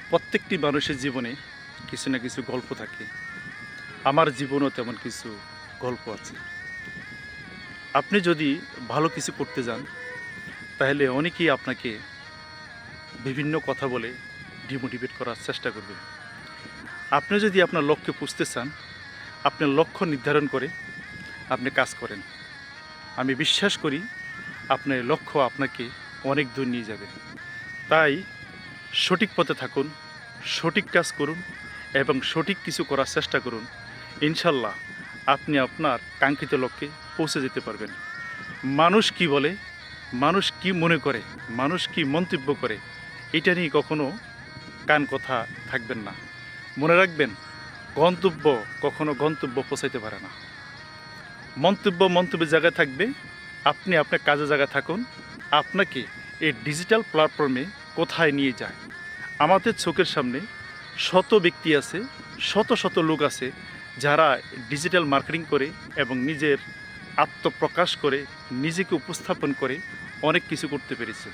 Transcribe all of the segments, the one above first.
প্রত্যেকটি মানুষের জীবনে কিছু না কিছু গল্প থাকে। আমার জীবনেও তেমন কিছু গল্প আছে। আপনি যদি ভালো কিছু করতে যান তাহলে অনেকেই আপনাকে বিভিন্ন কথা বলে ডিমোটিভেট করার চেষ্টা করবে। আপনি যদি আপনার লক্ষ্যে পৌঁছতে চান, আপনার লক্ষ্য নির্ধারণ করে আপনি কাজ করেন, আমি বিশ্বাস করি আপনার লক্ষ্য আপনাকে অনেক দূর নিয়ে যাবে। তাই সঠিক পথে থাকুন, সঠিক কাজ করুন এবং সঠিক কিছু করার চেষ্টা করুন। ইনশাল্লাহ আপনি আপনার কাঙ্ক্ষিত লক্ষ্যে পৌঁছে যেতে পারবেন। মানুষ কি বলে, মানুষ কি মনে করে, মানুষ কি মন্তব্য করে, এটা নিয়ে কখনো কান কথা থাকবেন না। মনে রাখবেন, গন্তব্য কখনো গন্তব্য পৌঁছাইতে পারে না। মন্তব্যের জায়গায় থাকবে, আপনি আপনার কাজের জায়গায় থাকুন। আপনাকে এই ডিজিটাল প্ল্যাটফর্মে কোথায় নিয়ে যায়? আমাদের চোখের সামনে শত ব্যক্তি আছে, শত শত লোক আছে যারা ডিজিটাল মার্কেটিং করে এবং নিজের আত্মপ্রকাশ করে, নিজেকে উপস্থাপন করে অনেক কিছু করতে পেরেছে।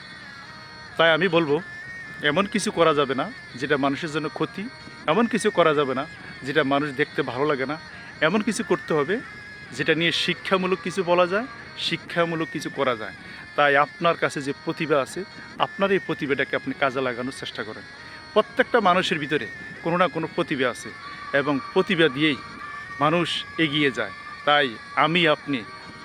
তাই আমি বলবো, এমন কিছু করা যাবে না যেটা মানুষের জন্য ক্ষতি, এমন কিছু করা যাবে না যেটা মানুষ দেখতে ভালো লাগে না। এমন কিছু করতে হবে যেটা নিয়ে শিক্ষামূলক কিছু বলা যায়, শিক্ষামূলক কিছু করা যায়। তাই আপনার কাছে যে প্রতিভা আছে, আপনার এই প্রতিভাটাকে আপনি কাজে লাগানোর চেষ্টা করেন। প্রত্যেকটা মানুষের ভিতরে কোনো না কোনো প্রতিভা আছে এবং প্রতিভা দিয়েই মানুষ এগিয়ে যায়। তাই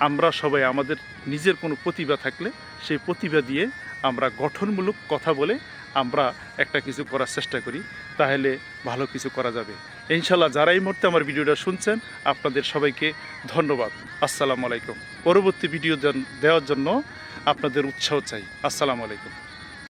আমরা সবাই আমাদের নিজের কোনো প্রতিভা থাকলে সেই প্রতিভা দিয়ে আমরা গঠনমূলক কথা বলে আমরা একটা কিছু করার চেষ্টা করি, তাহলে ভালো কিছু করা যাবে ইনশাল্লাহ। যারা এই মুহূর্তে আমার ভিডিওটা শুনছেন, আপনাদের সবাইকে ধন্যবাদ। আসসালামু আলাইকুম। পরবর্তী ভিডিও দেওয়ার জন্য আপনাদের উৎসাহ চাই। আসসালামু আলাইকুম।